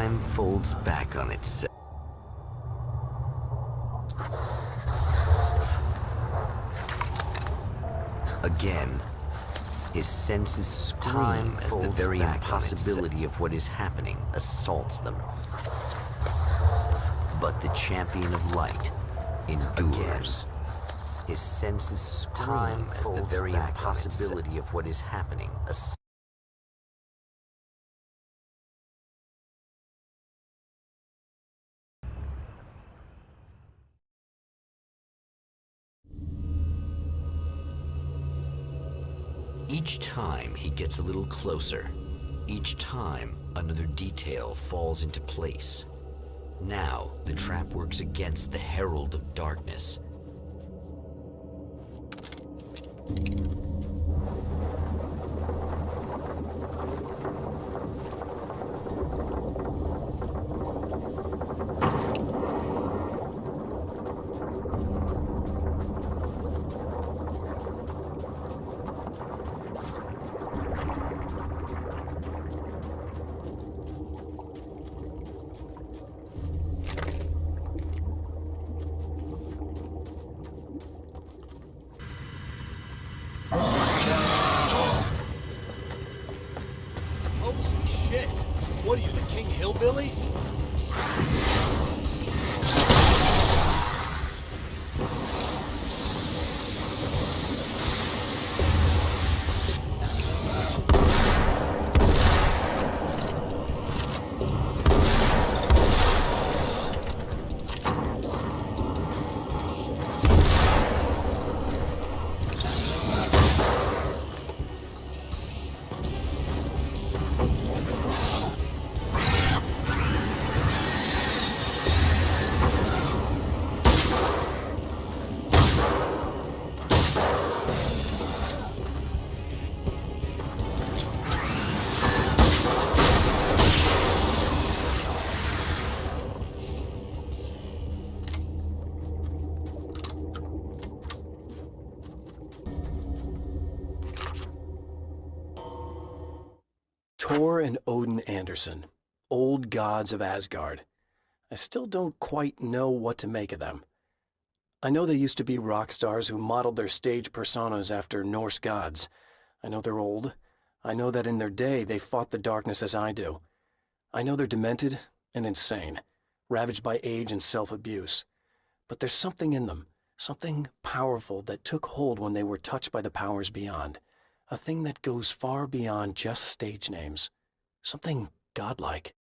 Time folds back on itself. Again, his senses scream as the very impossibility of what is happening assaults them. But the champion of light endures. His senses scream as the very impossibility of what is happening assaults. Each time he gets a little closer, each time another detail falls into place. Now the trap works against the Herald of Darkness. Holy shit! What are you, the King Hillbilly? Thor and Odin Anderson, old gods of Asgard. I still don't quite know what to make of them. I know they used to be rock stars who modeled their stage personas after Norse gods. I know they're old. I know that in their day they fought the darkness as I do. I know they're demented and insane, ravaged by age and self-abuse. But there's something in them, something powerful that took hold when they were touched by the powers beyond. A thing that goes far beyond just stage names. Something godlike.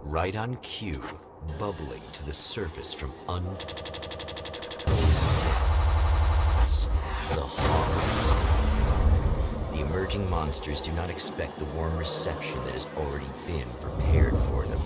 Right on cue, bubbling to the surface from the horrors. The emerging monsters do not expect the warm reception that has already been prepared for them.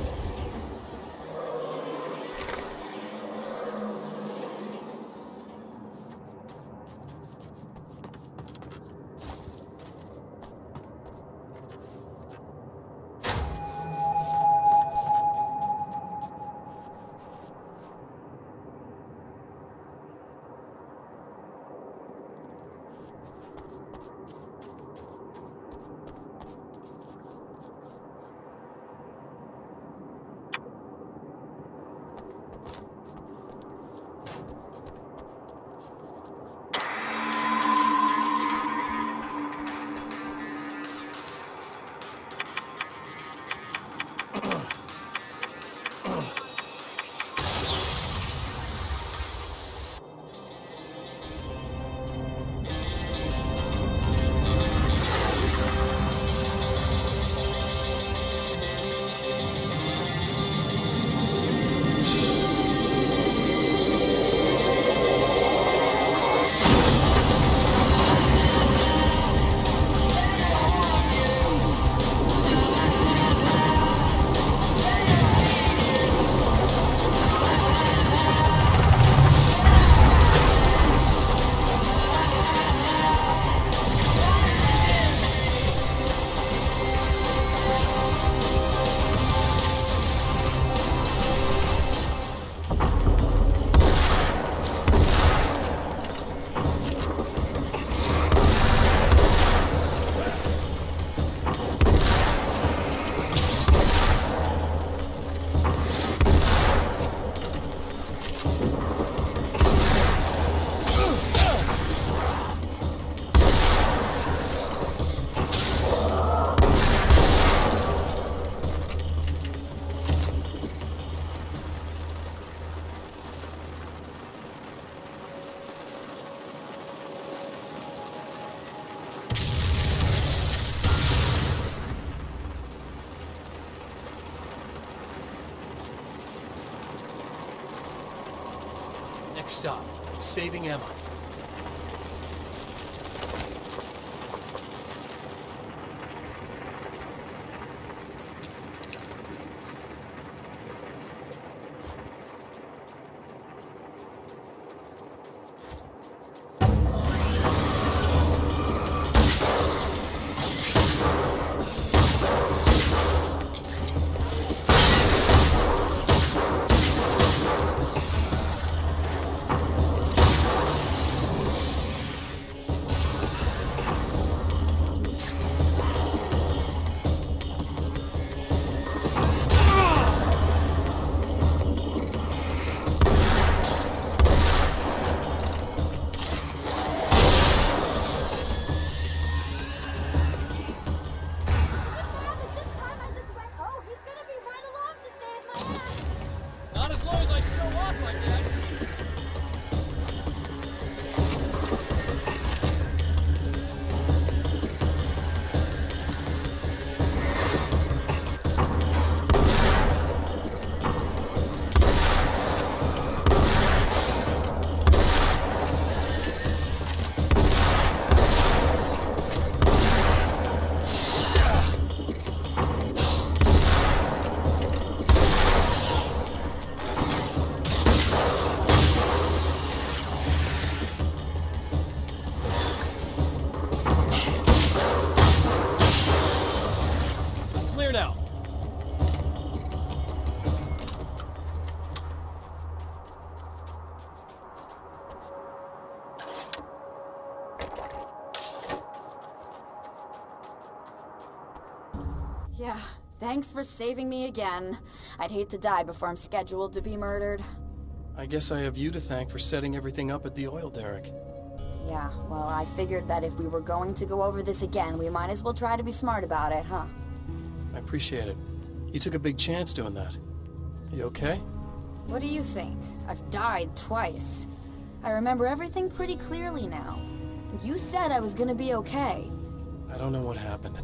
Next stop, saving Emma. Not as long as I show up, I guess. It's clear now. Yeah, thanks for saving me again. I'd hate to die before I'm scheduled to be murdered. I guess I have you to thank for setting everything up at the oil derrick. Yeah, well, I figured that if we were going to go over this again, we might as well try to be smart about it, huh? I appreciate it. You took a big chance doing that. You okay? What do you think? I've died twice. I remember everything pretty clearly now. You said I was gonna be okay. I don't know what happened.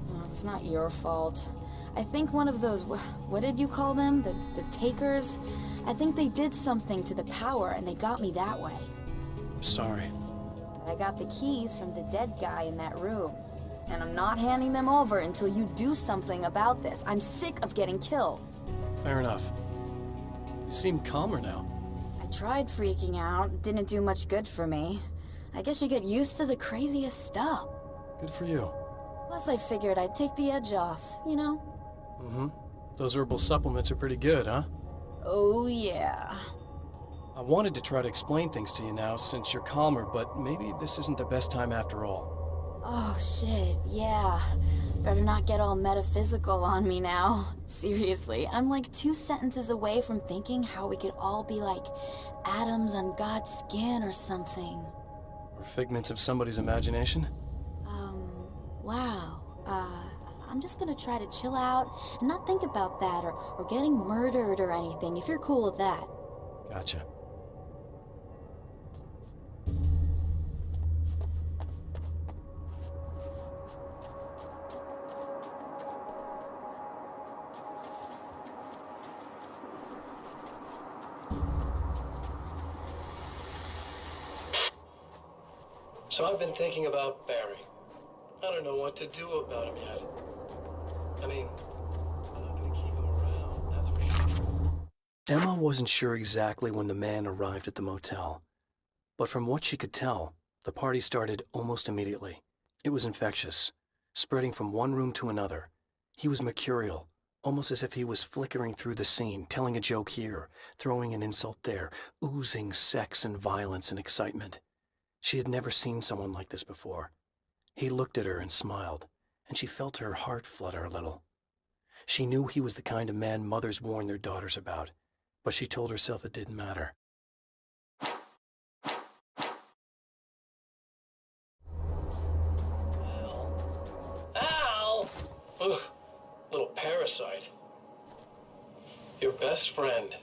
Well, it's not your fault. I think one of those, what did you call them? The takers? I think they did something to the power and they got me that way. I'm sorry. But I got the keys from the dead guy in that room. And I'm not handing them over until you do something about this. I'm sick of getting killed. Fair enough. You seem calmer now. I tried freaking out. It didn't do much good for me. I guess you get used to the craziest stuff. Good for you. Plus I figured I'd take the edge off, you know? Mm-hmm. Those herbal supplements are pretty good, huh? Oh yeah. I wanted to try to explain things to you now since you're calmer, but maybe this isn't the best time after all. Oh shit, yeah. Better not get all metaphysical on me now. Seriously, I'm like 2 sentences away from thinking how we could all be like atoms on God's skin or something. Or figments of somebody's imagination? Wow. I'm just gonna try to chill out and not think about that or getting murdered or anything, if you're cool with that. Gotcha. So I've been thinking about Barry. I don't know what to do about him yet. I mean, I'm not gonna keep him around, that's for sure. Emma wasn't sure exactly when the man arrived at the motel. But from what she could tell, the party started almost immediately. It was infectious, spreading from one room to another. He was mercurial, almost as if he was flickering through the scene, telling a joke here, throwing an insult there, oozing sex and violence and excitement. She had never seen someone like this before. He looked at her and smiled, and she felt her heart flutter a little. She knew he was the kind of man mothers warn their daughters about, but she told herself it didn't matter. Ow! Ugh, little parasite. Your best friend.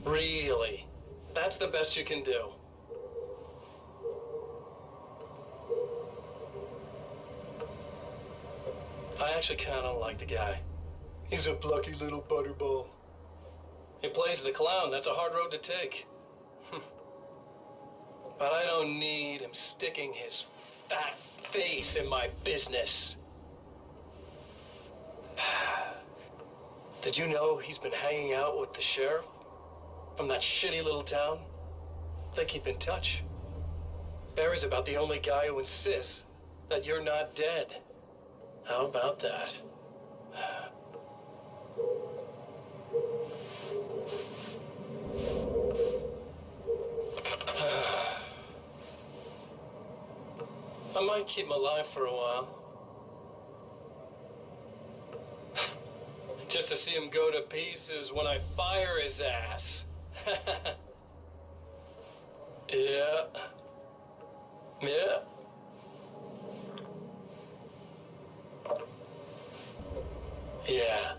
Really? That's the best you can do. I actually kind of like the guy. He's a plucky little butterball. He plays the clown. That's a hard road to take. But I don't need him sticking his fat face in my business. Did you know he's been hanging out with the sheriff from that shitty little town? They keep in touch. Barry's about the only guy who insists that you're not dead. How about that? I might keep him alive for a while. Just to see him go to pieces when I fire his ass. Yeah. Yeah. Yeah.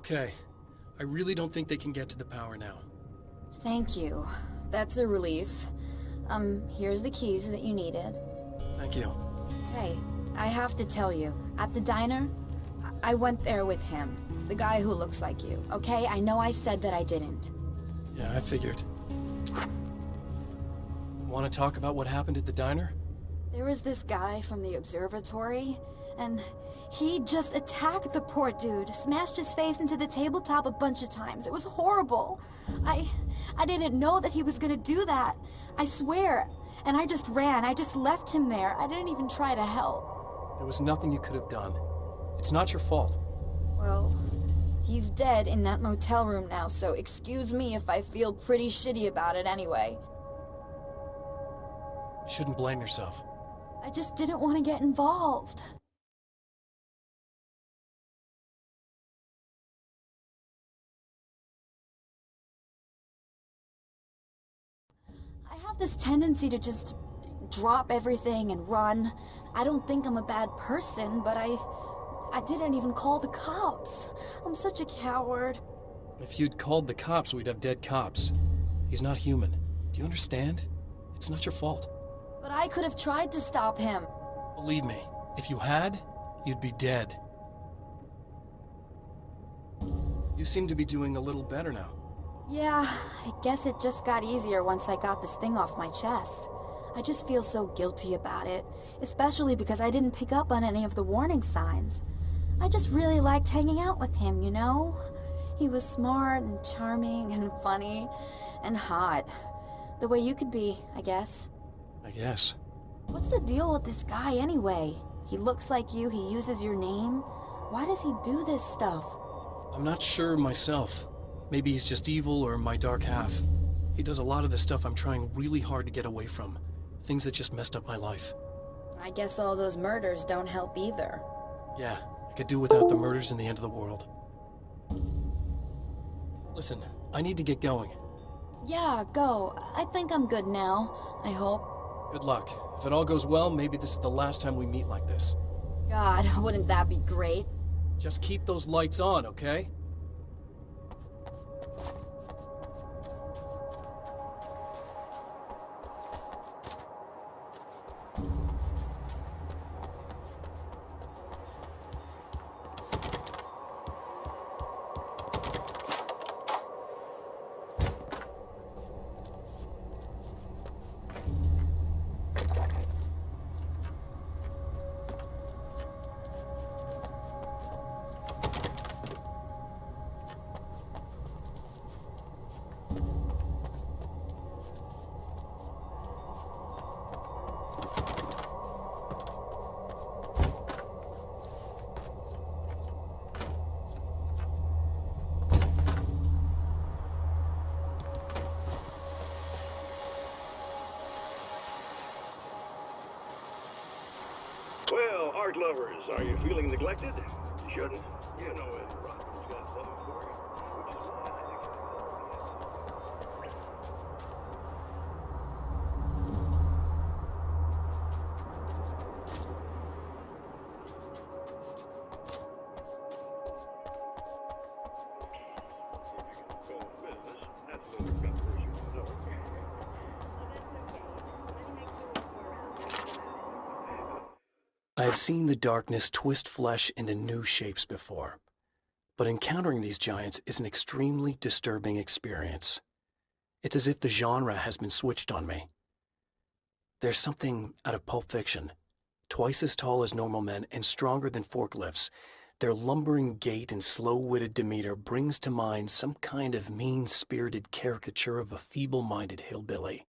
Okay. I really don't think they can get to the power now. Thank you. That's a relief. Here's the keys that you needed. Thank you. Hey, I have to tell you, at the diner, I went there with him. The guy who looks like you, okay? I know I said that I didn't. Yeah, I figured. Want to talk about what happened at the diner? There was this guy from the observatory, and he just attacked the poor dude, smashed his face into the tabletop a bunch of times. It was horrible. I didn't know that he was gonna do that. I swear. And I just ran. I just left him there. I didn't even try to help. There was nothing you could have done. It's not your fault. Well, he's dead in that motel room now, so excuse me if I feel pretty shitty about it anyway. You shouldn't blame yourself. I just didn't want to get involved. I have this tendency to just drop everything and run. I don't think I'm a bad person, but I didn't even call the cops. I'm such a coward. If you'd called the cops, we'd have dead cops. He's not human. Do you understand? It's not your fault. But I could have tried to stop him. Believe me, if you had, you'd be dead. You seem to be doing a little better now. Yeah, I guess it just got easier once I got this thing off my chest. I just feel so guilty about it, especially because I didn't pick up on any of the warning signs. I just really liked hanging out with him, you know? He was smart and charming and funny and hot. The way you could be, I guess. I guess. What's the deal with this guy anyway? He looks like you, he uses your name. Why does he do this stuff? I'm not sure myself. Maybe he's just evil or my dark half. He does a lot of the stuff I'm trying really hard to get away from. Things that just messed up my life. I guess all those murders don't help either. Yeah, I could do without the murders and the end of the world. Listen, I need to get going. Yeah, go. I think I'm good now. I hope. Good luck. If it all goes well, maybe this is the last time we meet like this. God, wouldn't that be great? Just keep those lights on, okay? Well, art lovers, are you feeling neglected? You shouldn't. You know Eddie Rockman's got something for you, which is why I think business. That's another controversial topic. I have seen the darkness twist flesh into new shapes before, but encountering these giants is an extremely disturbing experience. It's as if the genre has been switched on me. There's something out of Pulp Fiction. Twice as tall as normal men and stronger than forklifts, their lumbering gait and slow-witted demeanor brings to mind some kind of mean-spirited caricature of a feeble-minded hillbilly.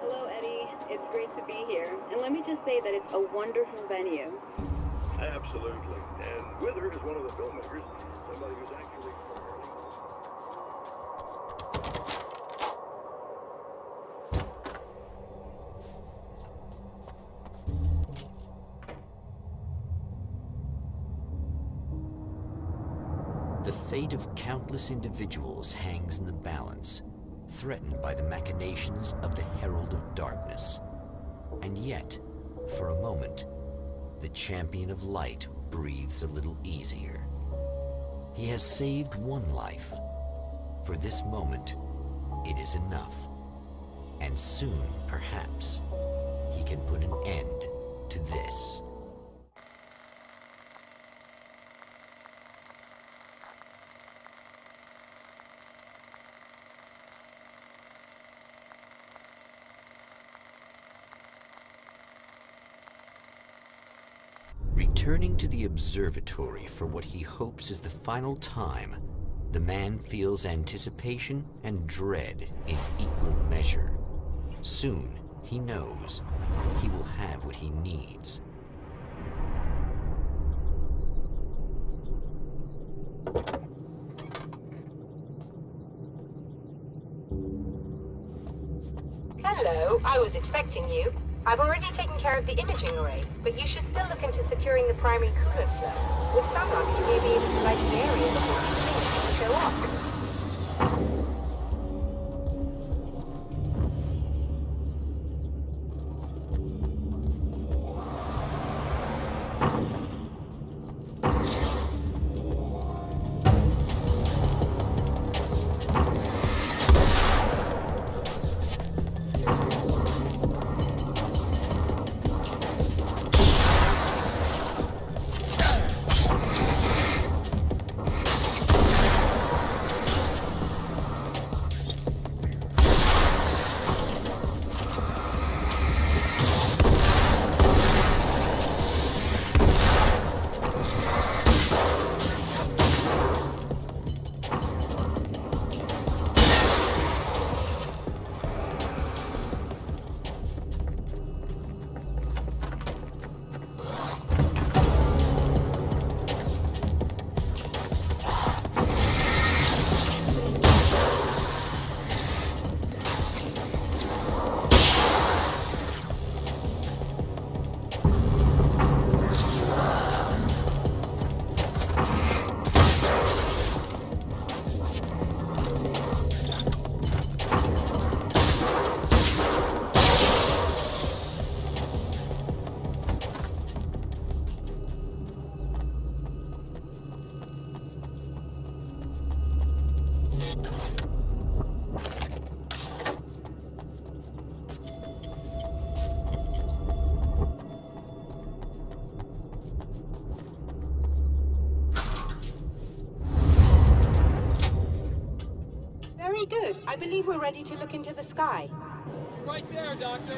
Hello, Eddie. It's great to be here. And let me just say that it's a wonderful venue. Absolutely. And Withard is one of the filmmakers, somebody who's actually primarily... The fate of countless individuals hangs in the balance, threatened by the machinations of the Herald of Darkness. And yet, for a moment, the Champion of Light breathes a little easier. He has saved one life. For this moment, it is enough. And soon, perhaps, he can put an end to this. Returning to the observatory for what he hopes is the final time, the man feels anticipation and dread in equal measure. Soon, he knows, he will have what he needs. Hello, I was expecting you. I've already taken care of the imaging array, but you should still look into securing the primary coolant cell. With some luck, you may be able to light an area before things show up. Very good. I believe we're ready to look into the sky. Right there, Doctor.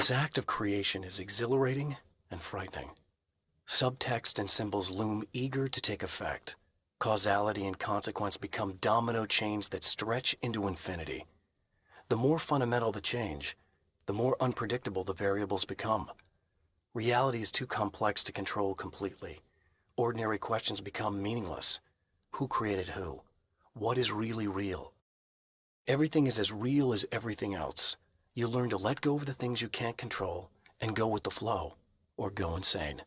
This act of creation is exhilarating and frightening. Subtext and symbols loom eager to take effect. Causality and consequence become domino chains that stretch into infinity. The more fundamental the change, the more unpredictable the variables become. Reality is too complex to control completely. Ordinary questions become meaningless. Who created who? What is really real? Everything is as real as everything else. You learn to let go of the things you can't control and go with the flow, or go insane.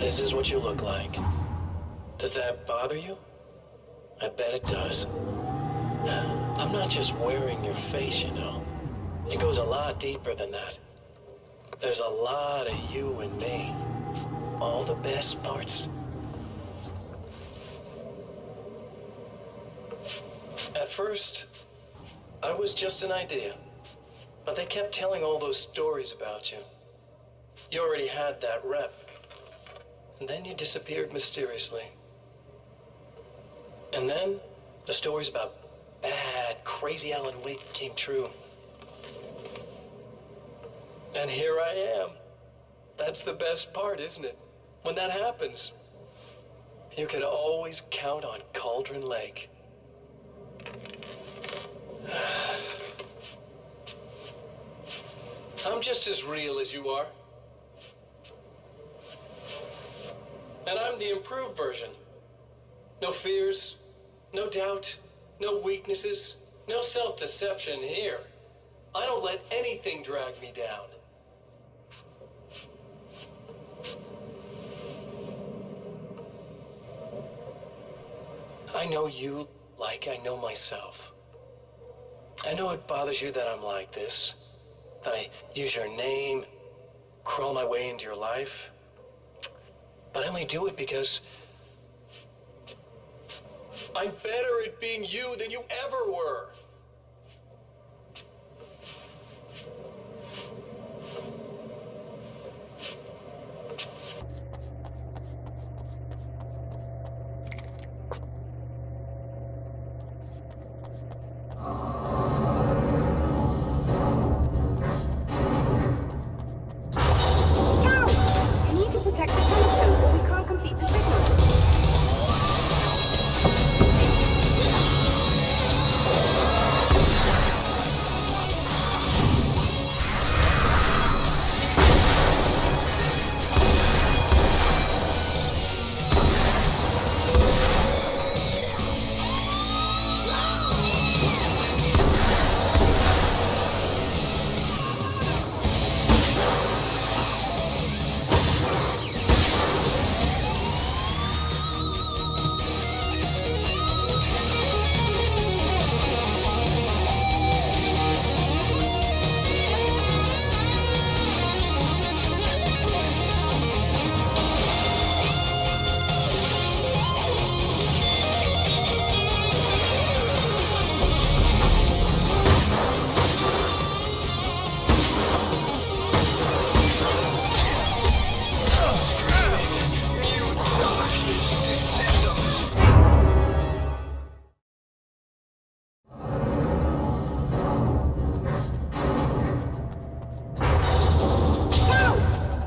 This is what you look like. Does that bother you? I bet it does. I'm not just wearing your face, you know. It goes a lot deeper than that. There's a lot of you and me. All the best parts. At first, I was just an idea. But they kept telling all those stories about you. You already had that rep. And then you disappeared mysteriously. And then, the stories about bad, crazy Alan Wake came true. And here I am. That's the best part, isn't it? When that happens, you can always count on Cauldron Lake. I'm just as real as you are. And I'm the improved version. No fears, no doubt, no weaknesses, no self-deception here. I don't let anything drag me down. I know you like I know myself. I know it bothers you that I'm like this, that I use your name, crawl my way into your life. But I only do it because I'm better at being you than you ever were. You need to protect the telescope or we can't complete the signal.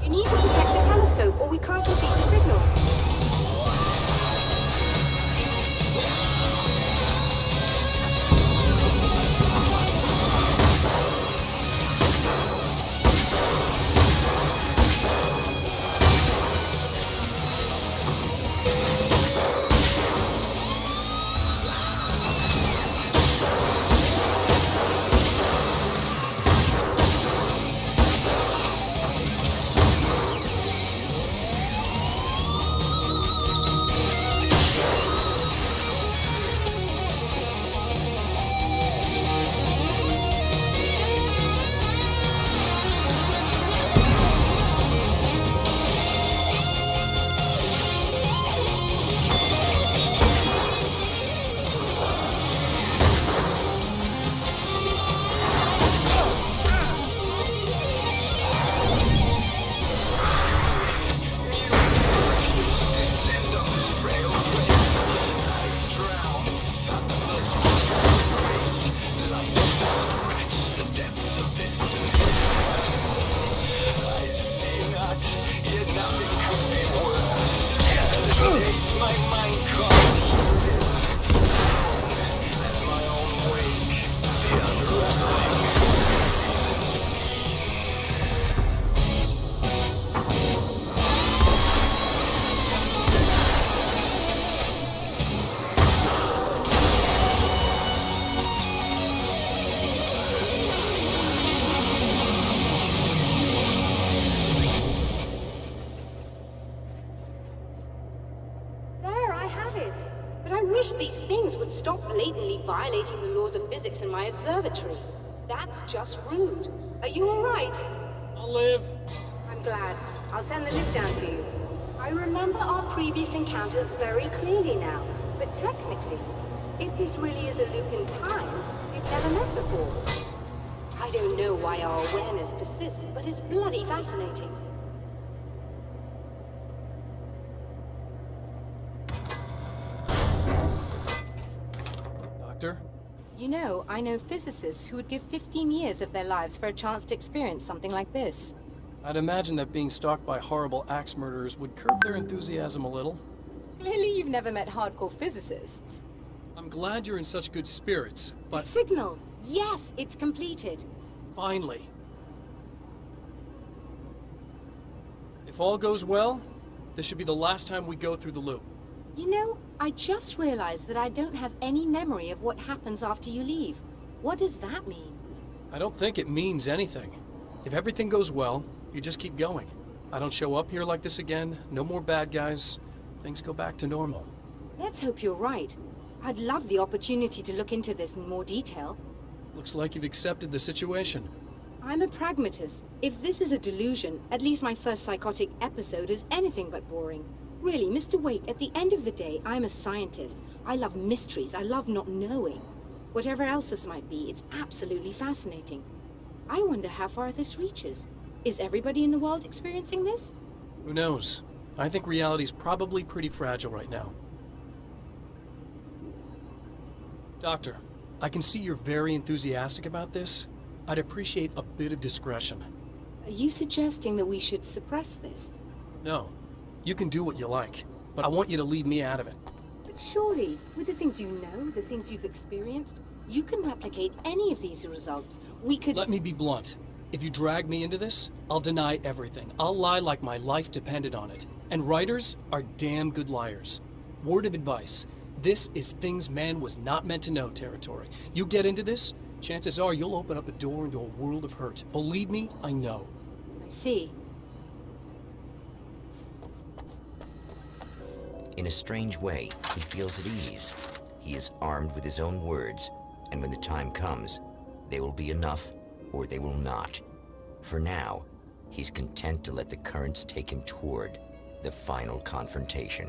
You need to protect the telescope or we can't complete the signal. stop blatantly violating the laws of physics in my observatory. That's just rude. Are you alright? I'll live. I'm glad. I'll send the lift down to you. I remember our previous encounters very clearly now, but technically, if this really is a loop in time, we've never met before. I don't know why our awareness persists, but it's bloody fascinating. Doctor? You know, I know physicists who would give 15 years of their lives for a chance to experience something like this. I'd imagine that being stalked by horrible axe murderers would curb their enthusiasm a little. Clearly you've never met hardcore physicists. I'm glad you're in such good spirits, The but signal! Yes, it's completed. finally. If all goes well, this should be the last time we go through the loop. You know, I just realized that I don't have any memory of what happens after you leave. What does that mean? I don't think it means anything. If everything goes well, you just keep going. I don't show up here like this again, no more bad guys. Things go back to normal. Let's hope you're right. I'd love the opportunity to look into this in more detail. Looks like you've accepted the situation. I'm a pragmatist. If this is a delusion, at least my first psychotic episode is anything but boring. Really, Mr. Wake, at the end of the day, I'm a scientist. I love mysteries. I love not knowing. Whatever else this might be, it's absolutely fascinating. I wonder how far this reaches. Is everybody in the world experiencing this? Who knows? I think reality's probably pretty fragile right now. Doctor, I can see you're very enthusiastic about this. I'd appreciate a bit of discretion. Are you suggesting that we should suppress this? No, you can do what you like, but I want you to leave me out of it. But surely, with the things you know, the things you've experienced, you can replicate any of these results. We could... Let me be blunt. If you drag me into this, I'll deny everything. I'll lie like my life depended on it. And writers are damn good liars. Word of advice. This is things man was not meant to know territory. You get into this, chances are you'll open up a door into a world of hurt. Believe me, I know. I see. In a strange way, he feels at ease. He is armed with his own words, and when the time comes, they will be enough or they will not. For now, he's content to let the currents take him toward the final confrontation.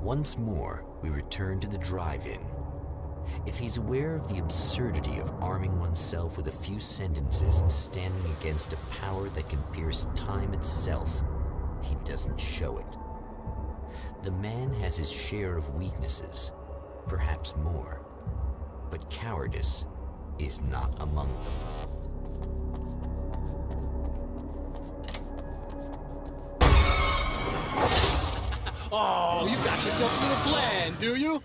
Once more, we return to the drive-in. If he's aware of the absurdity of arming oneself with a few sentences and standing against a power that can pierce time itself, he doesn't show it. The man has his share of weaknesses, perhaps more, but cowardice is not among them. Oh, you got yourself a little plan, do you?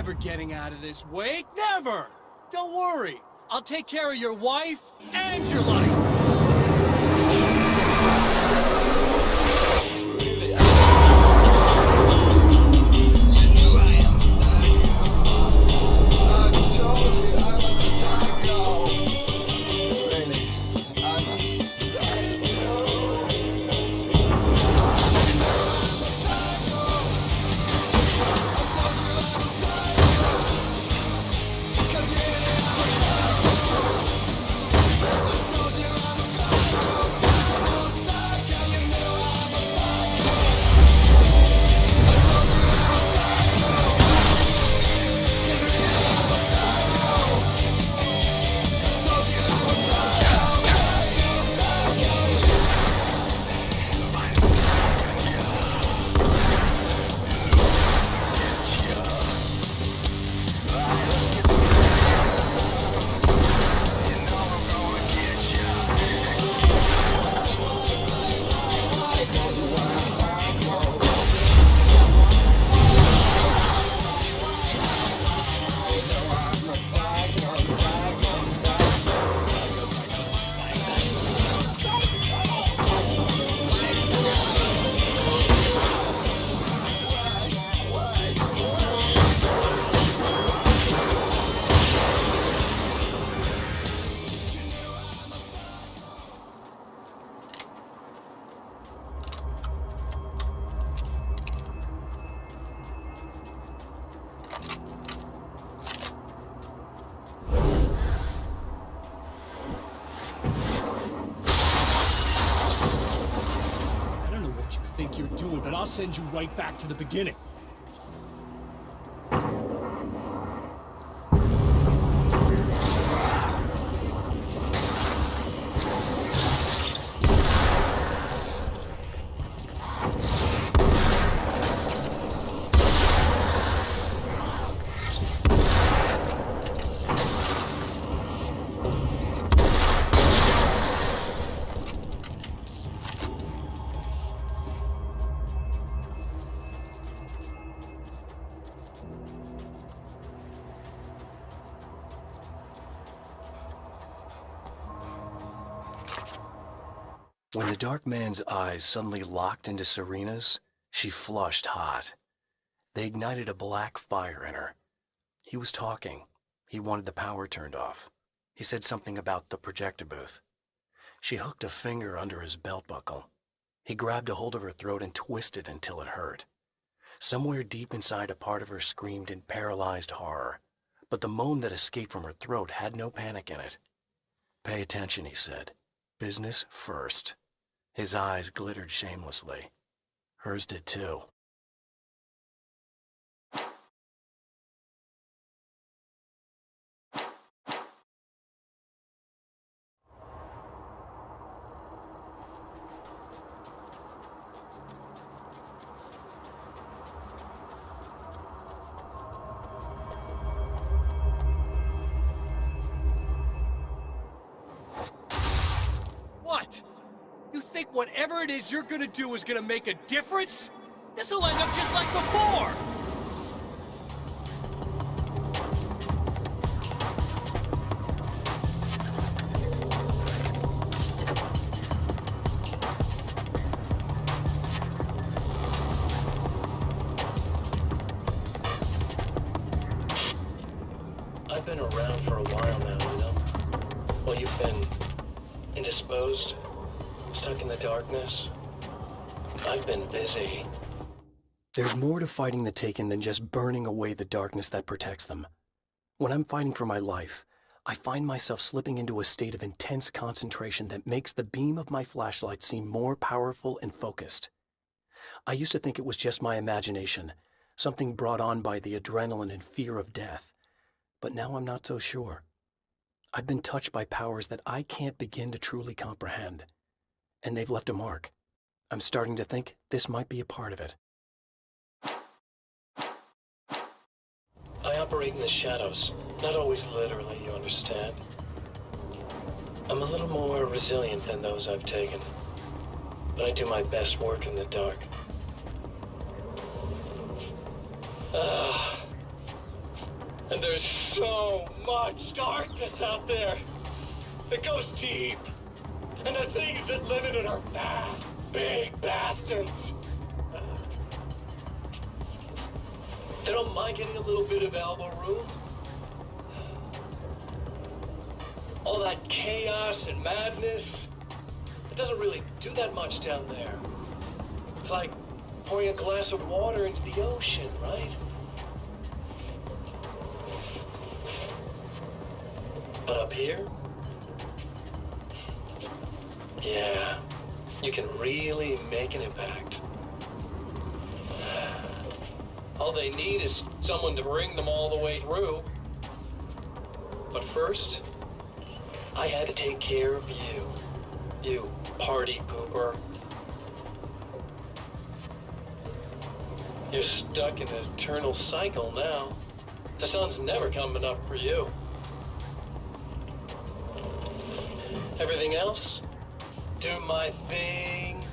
never getting out of this, Wake. Never! Don't worry. I'll take care of your wife and your life. But I'll send you right back to the beginning. When the Dark Man's eyes suddenly locked into Serena's, she flushed hot. They ignited a black fire in her. He was talking. He wanted the power turned off. He said something about the projector booth. She hooked a finger under his belt buckle. He grabbed a hold of her throat and twisted until it hurt. Somewhere deep inside, a part of her screamed in paralyzed horror, but the moan that escaped from her throat had no panic in it. "Pay attention," he said. "Business first." His eyes glittered shamelessly. Hers did too. What? You think whatever it is you're gonna do is gonna make a difference? This'll end up just like before! I've been around for a while now, you know? Well, you've been indisposed, stuck in the darkness. I've been busy. There's more to fighting the Taken than just burning away the darkness that protects them. When I'm fighting for my life, I find myself slipping into a state of intense concentration that makes the beam of my flashlight seem more powerful and focused. I used to think it was just my imagination, something brought on by the adrenaline and fear of death, but now I'm not so sure. I've been touched by powers that I can't begin to truly comprehend, and they've left a mark. I'm starting to think this might be a part of it. I operate in the shadows, not always literally, you understand? I'm a little more resilient than those I've taken, but I do my best work in the dark. And there's so much darkness out there. It goes deep. And the things that live in it are bad, big bastards. They don't mind getting a little bit of elbow room. All that chaos and madness, it doesn't really do that much down there. It's like pouring a glass of water into the ocean, right? But up here, yeah, you can really make an impact. All they need is someone to bring them all the way through. But first, I had to take care of you. You party pooper. You're stuck in an eternal cycle now. The sun's never coming up for you. Everything else? Do my thing.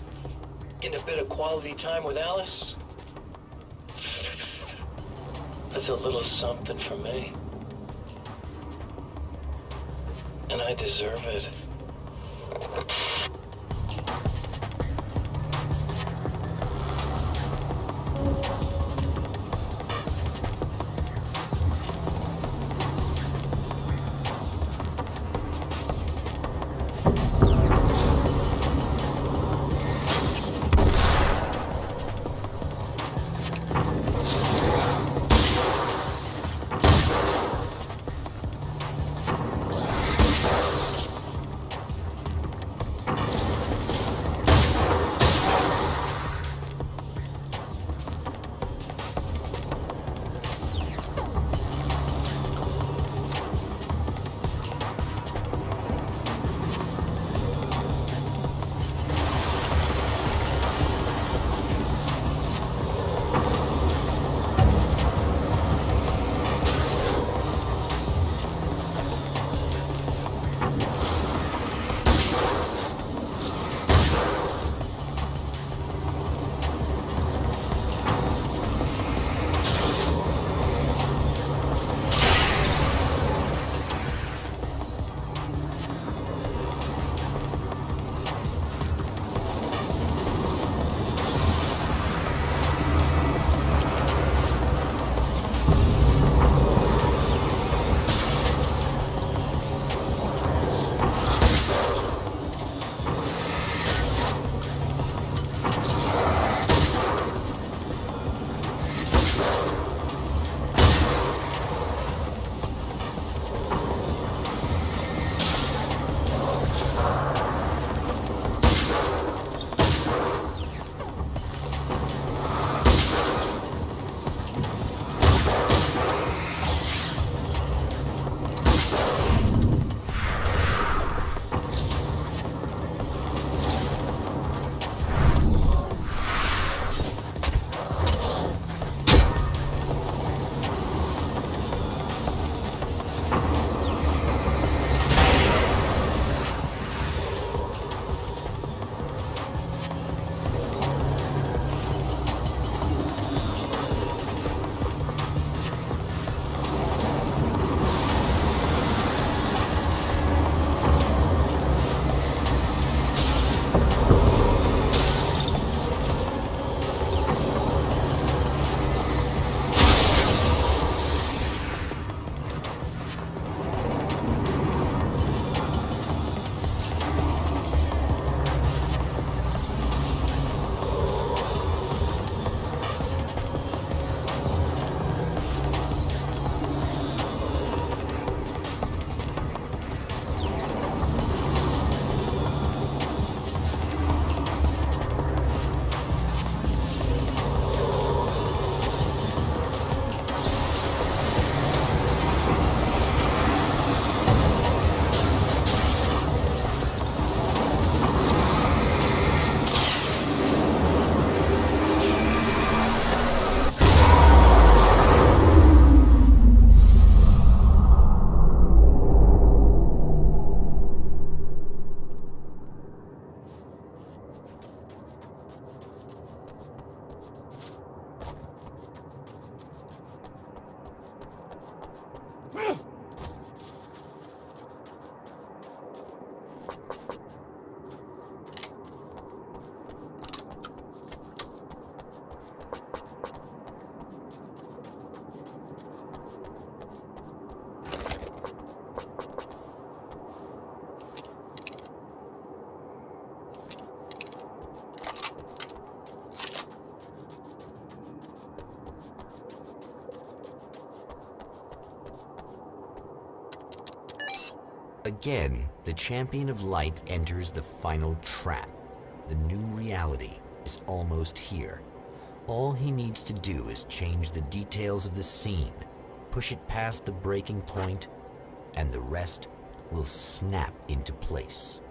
Get a bit of quality time with Alice. That's a little something for me. And I deserve it. Again, the Champion of Light enters the final trap. The new reality is almost here. All he needs to do is change the details of the scene, push it past the breaking point, and the rest will snap into place.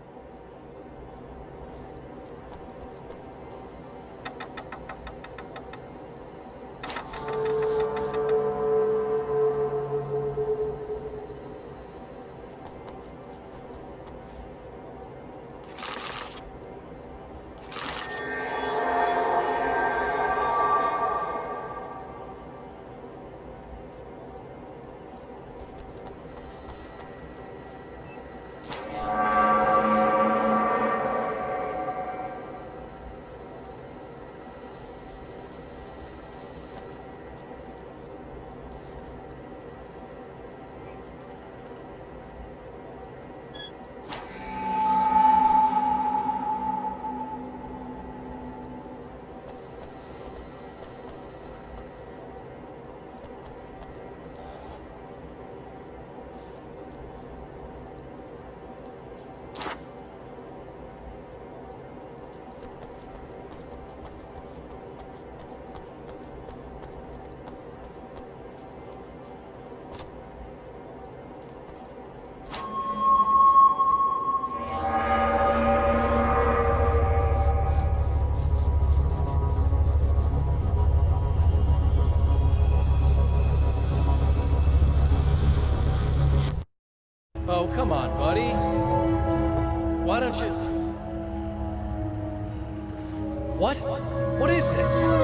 Oh, come on, buddy. Why don't you... What? What is this? No!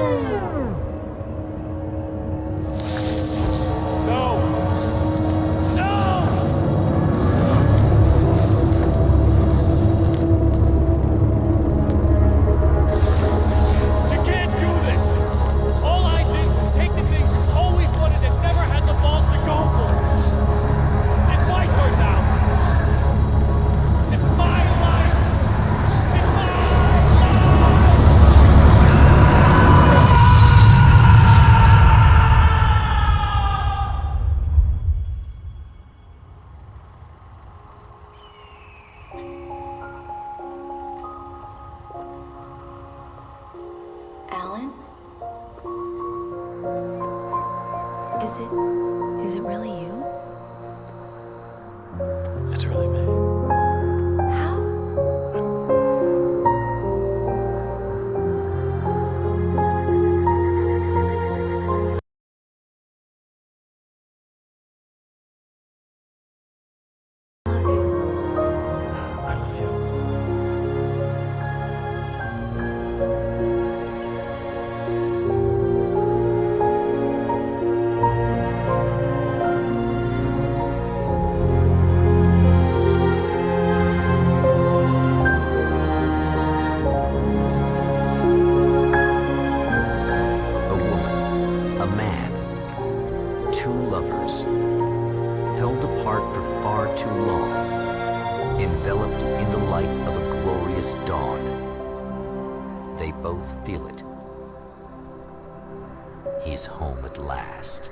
No! You can't do this! All I did was take the things you always wanted and never had the balls to go for. It's my turn now! It's my life! It's my life! Alan? Is it really you? It's really me. How? Love you. I love you. A woman, a man, two lovers, held apart for far too long, enveloped in the light of a glorious dawn. They both feel it. He's home at last.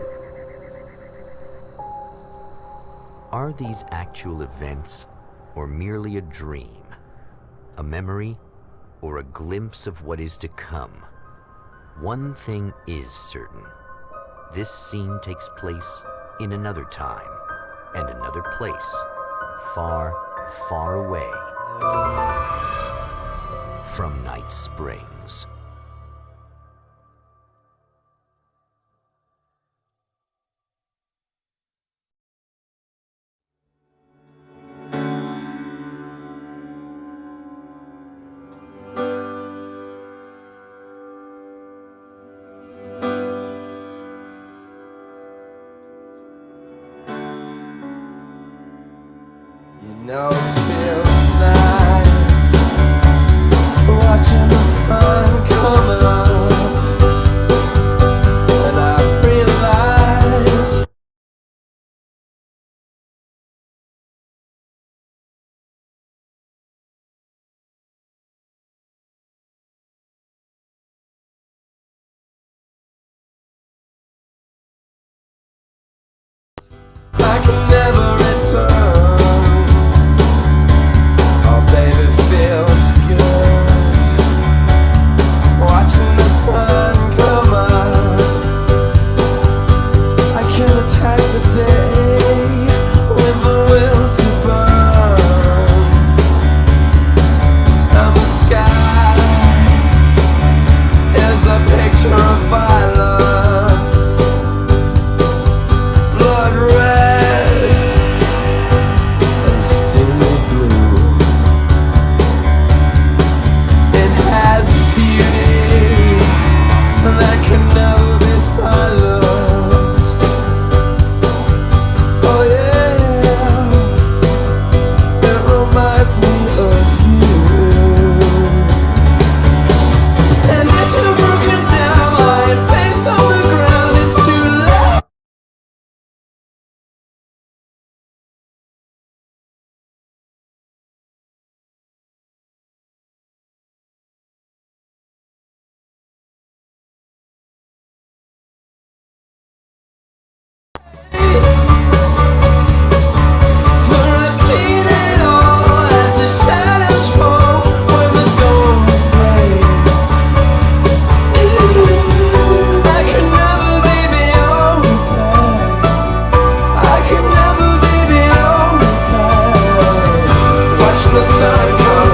Are these actual events, or merely a dream? A memory, or a glimpse of what is to come? One thing is certain. This scene takes place in another time and another place, far, far away from Night Springs. You know it feels nice watching the sun come up, and I've realized I can never return. eyes. For I've seen it all as the shadows fall when the dawn breaks. I could never be beyond repair. I could never be beyond repair. Watching the sun come